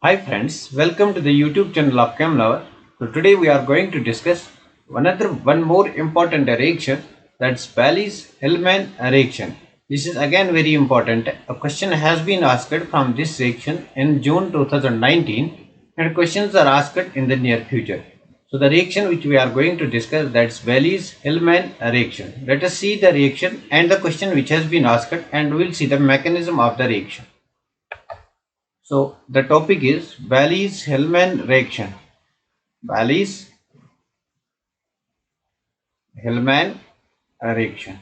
Hi friends, welcome to the YouTube channel of ChemLover. So today we are going to discuss one more important reaction, that's Bayes-Hellman reaction. This is again very important. A question has been asked from this reaction in June 2019 and questions are asked in the near future. So the reaction which we are going to discuss, that's Bayes-Hellman reaction. Let us see the reaction and the question which has been asked, and we will see the mechanism of the reaction. So the topic is Bayes-Hellman reaction. Bayes-Hellman reaction.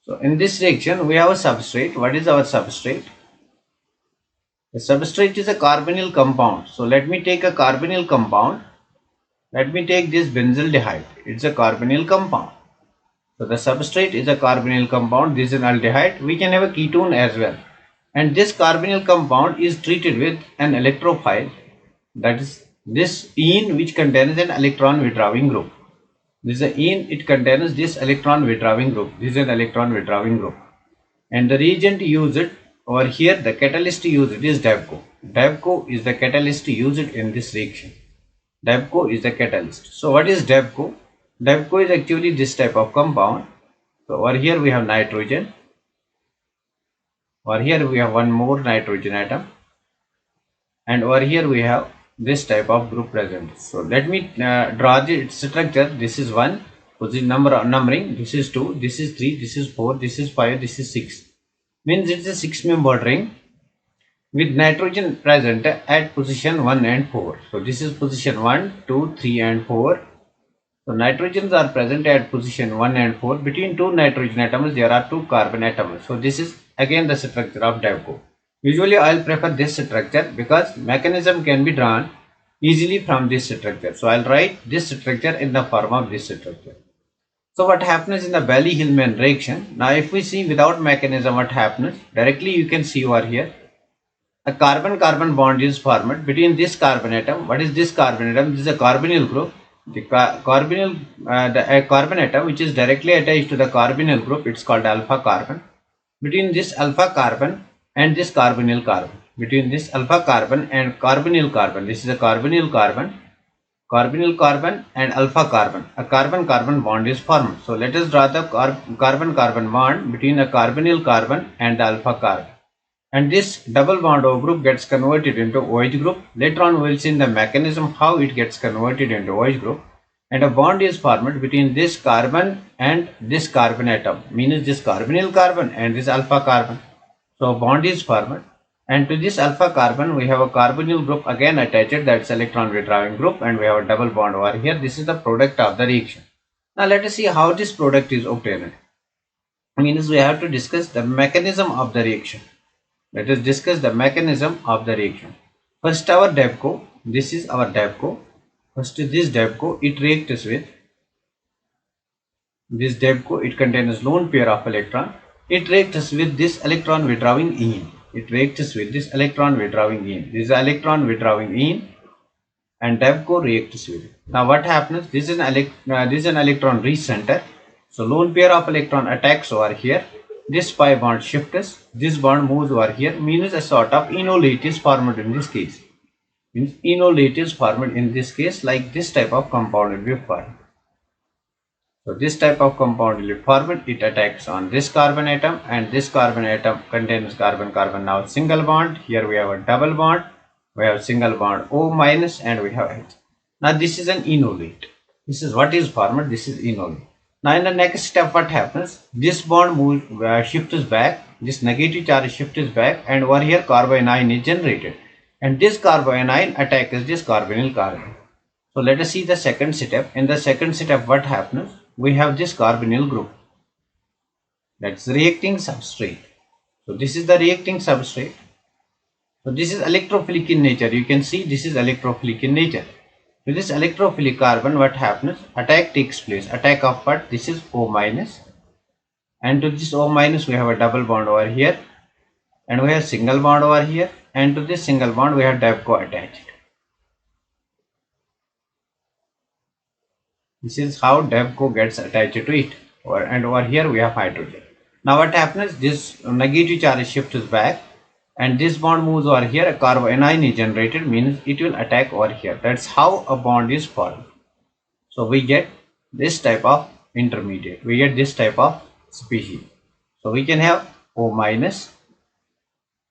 So in this reaction we have a substrate. What is our substrate? The substrate is a carbonyl compound. So let me take a carbonyl compound. Let me take this benzaldehyde. It's a carbonyl compound. So the substrate is a carbonyl compound. This is an aldehyde. We can have a ketone as well. And this carbonyl compound is treated with an electrophile, that is this ene, which contains an electron withdrawing group. This is an ene, it contains this electron withdrawing group. This is an electron withdrawing group. And the reagent used over here, the catalyst used is DAVCO. DAVCO is the catalyst used in this reaction. DAVCO is the catalyst. So what is DAVCO? DAVCO is actually this type of compound. So over here we have nitrogen. Over here we have one more nitrogen atom, and over here we have this type of group present. So let me draw the structure. This is 1, position numbering, this is 2, this is 3, this is 4, this is 5, this is 6. Means it's a 6-membered ring with nitrogen present at position 1 and 4. So this is position 1, 2, 3 and 4. So nitrogens are present at position 1 and 4. Between two nitrogen atoms there are two carbon atoms. So this is again the structure of DAVCO. Usually I will prefer this structure because mechanism can be drawn easily from this structure. So I will write this structure in the form of this structure. So what happens in the Bayes-Hellman reaction? Now if we see without mechanism what happens, directly you can see over here a carbon-carbon bond is formed between this carbon atom. What is this carbon atom? This is a carbonyl group. The carbon atom which is directly attached to the carbonyl group, it's called alpha carbon. Between this alpha carbon and this carbonyl carbon, between this alpha carbon and carbonyl carbon, this is a carbonyl carbon and alpha carbon, a carbon-carbon bond is formed. So let us draw the carbon-carbon bond between a carbonyl carbon and the alpha carbon. And this double bond O group gets converted into OH group. Later on we will see in the mechanism how it gets converted into OH group. And a bond is formed between this carbon and this carbon atom, means this carbonyl carbon and this alpha carbon. So a bond is formed, and to this alpha carbon we have a carbonyl group again attached, that's electron withdrawing group, and we have a double bond over here. This is the product of the reaction. Now let us see how this product is obtained. Means we have to discuss the mechanism of the reaction. Let us discuss the mechanism of the reaction. First our DAVCO, this is our DAVCO. First this DAVCO, it reacts with this DAVCO, it contains lone pair of electron. It reacts with this electron withdrawing ene. It reacts with this electron withdrawing ene. This is electron withdrawing ene, and DAVCO reacts with it. Now what happens? This is an electron recenter. So lone pair of electron attacks over here. This pi bond shifts. This bond moves over here. Means a sort of enolate is formed in this case. Means enolate is formed in this case, like this type of compound will be formed. So this type of compound will be formed. It attacks on this carbon atom, and this carbon atom contains carbon-carbon now single bond. Here we have a double bond. We have single bond O minus, and we have H. Now this is an enolate. This is what is formed. This is enolate. Now in the next step what happens? This bond shifts back. This negative charge shifts back, and over here carbanion is generated. And this carbanion attacks this carbonyl carbon. So let us see the second step. In the second step what happens? We have this carbonyl group, that's reacting substrate. So this is the reacting substrate. So this is electrophilic in nature. You can see this is electrophilic in nature. With this electrophilic carbon what happens? Attack takes place. Attack of what? This is O minus, and to this O minus we have a double bond over here, and we have single bond over here, and to this single bond we have DAVCO attached. This is how DAVCO gets attached to it, and over here we have hydrogen. Now what happens? This negative charge shifts back, and this bond moves over here, a carbanion is generated, means it will attack over here. That's how a bond is formed. So we get this type of intermediate, we get this type of species. So we can have O minus,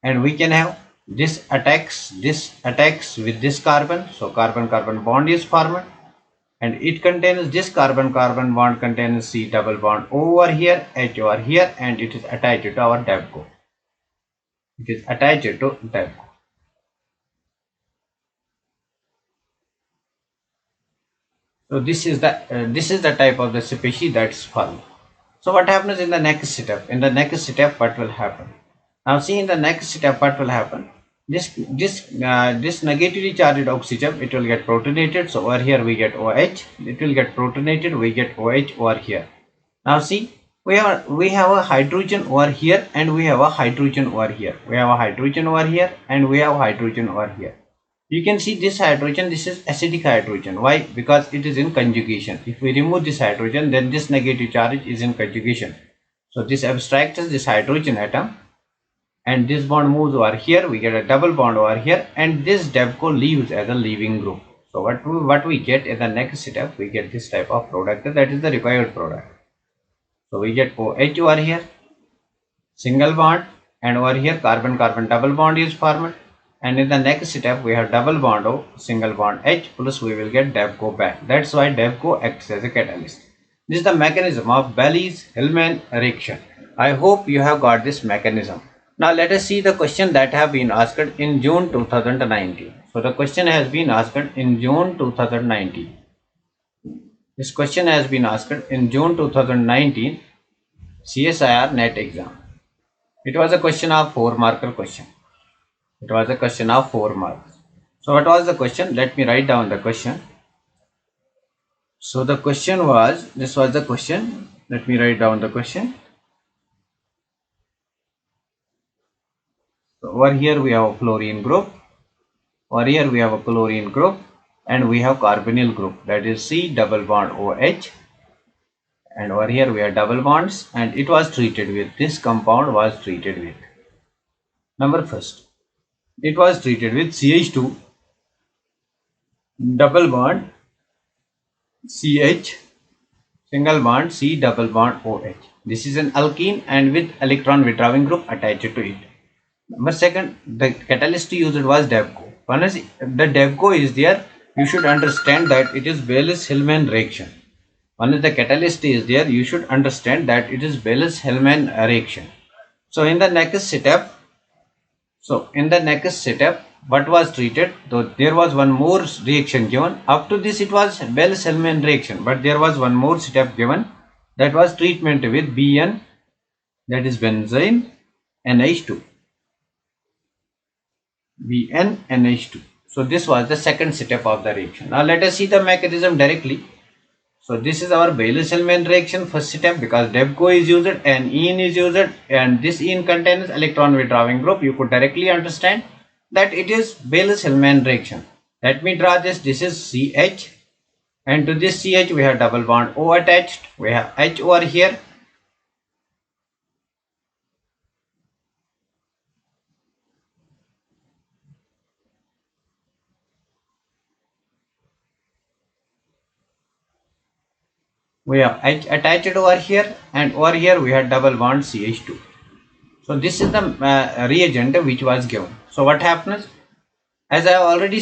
and we can have this attacks with this carbon, so carbon carbon bond is formed, and it contains this carbon carbon bond contains C double bond over here, H over here, and it is attached to our DAPCO. It is attached to DAPCO. So this is the type of the species that's formed. So what happens in the next step? In the next step, what will happen? Now see, in the next step what will happen? This negatively charged oxygen, it will get protonated. So over here we get OH. It will get protonated. We get OH over here. Now see, we have a hydrogen over here, and we have a hydrogen over here. We have a hydrogen over here, and we have hydrogen over here. You can see this hydrogen, this is acidic hydrogen. Why? Because it is in conjugation. If we remove this hydrogen, then this negative charge is in conjugation. So this abstracts this hydrogen atom, and this bond moves over here. We get a double bond over here, and this DAPCO leaves as a leaving group. So what we get in the next step, we get this type of product, that is the required product. So we get OH over here, single bond, and over here carbon carbon double bond is formed. And in the next step, we have double bond O, single bond H, plus we will get DAPCO back. That's why DAPCO acts as a catalyst. This is the mechanism of Bayes-Hillman reaction. I hope you have got this mechanism. Now let us see the question that have been asked in June 2019. So the question has been asked in June 2019. This question has been asked in June 2019 CSIR NET exam. It was a question of 4-marker question. It was a question of 4 marks. So what was the question? Let me write down the question. So the question was, this was the question. Let me write down the question. So over here we have a fluorine group. Over here we have a chlorine group, and we have carbonyl group, that is C double bond OH. And over here we have double bonds, and it was treated with, this compound was treated with. Number first, it was treated with CH2 double bond CH single bond C double bond OH. This is an alkene and with electron withdrawing group attached to it. Number second, the catalyst used was DAPCO. Once the DAPCO is there, you should understand that it is Bayes-Hillman reaction. Once the catalyst is there, you should understand that it is Bayes-Hillman reaction. So in the next step, what was treated? Though there was one more reaction given. Up to this, it was Bayes-Hillman reaction, but there was one more step given. That was treatment with BN, that is benzene NH2. BN NH2. So this was the second step of the reaction. Now let us see the mechanism directly. So this is our Bayes-Hillman reaction, first step, because DAPCO is used and ene is used, and this ene contains electron withdrawing group. You could directly understand that it is Bayes-Hillman reaction. Let me draw this. This is CH, and to this CH we have double bond O attached. We have H over here. We have H attached over here, and over here we have double bond CH2. So this is the reagent which was given. So what happens? As I have already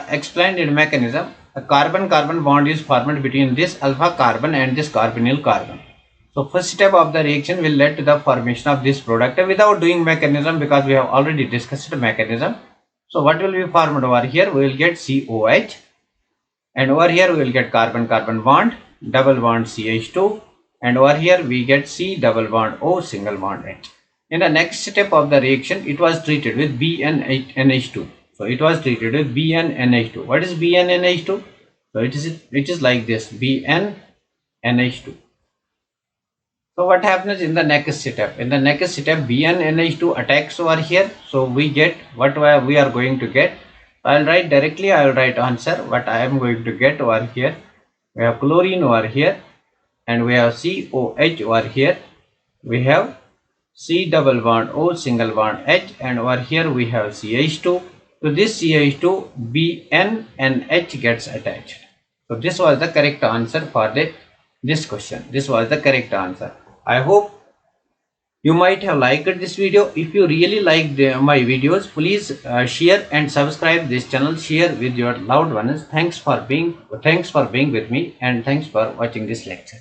explained in mechanism, a carbon-carbon bond is formed between this alpha carbon and this carbonyl carbon. So first step of the reaction will lead to the formation of this product without doing mechanism, because we have already discussed the mechanism. So what will be formed over here? We will get COH, and over here we will get carbon-carbon bond, double bond CH2, and over here we get C double bond O single bond H. In the next step of the reaction, it was treated with BnNH2. So it was treated with BnNH2. What is BnNH2? So it is like this, BnNH2. So what happens in the next step? In the next step, BnNH2 attacks over here. So we get what we are going to get. I'll write directly. I will write answer. What I am going to get over here. We have chlorine over here, and we have COH over here. We have C double bond O single bond H, and over here we have CH2. To this CH2, Bn and H gets attached. So this was the correct answer for this question. This was the correct answer. I hope you might have liked this video. If you really liked my videos, please share and subscribe this channel. Share with your loved ones. Thanks for being with me, and thanks for watching this lecture.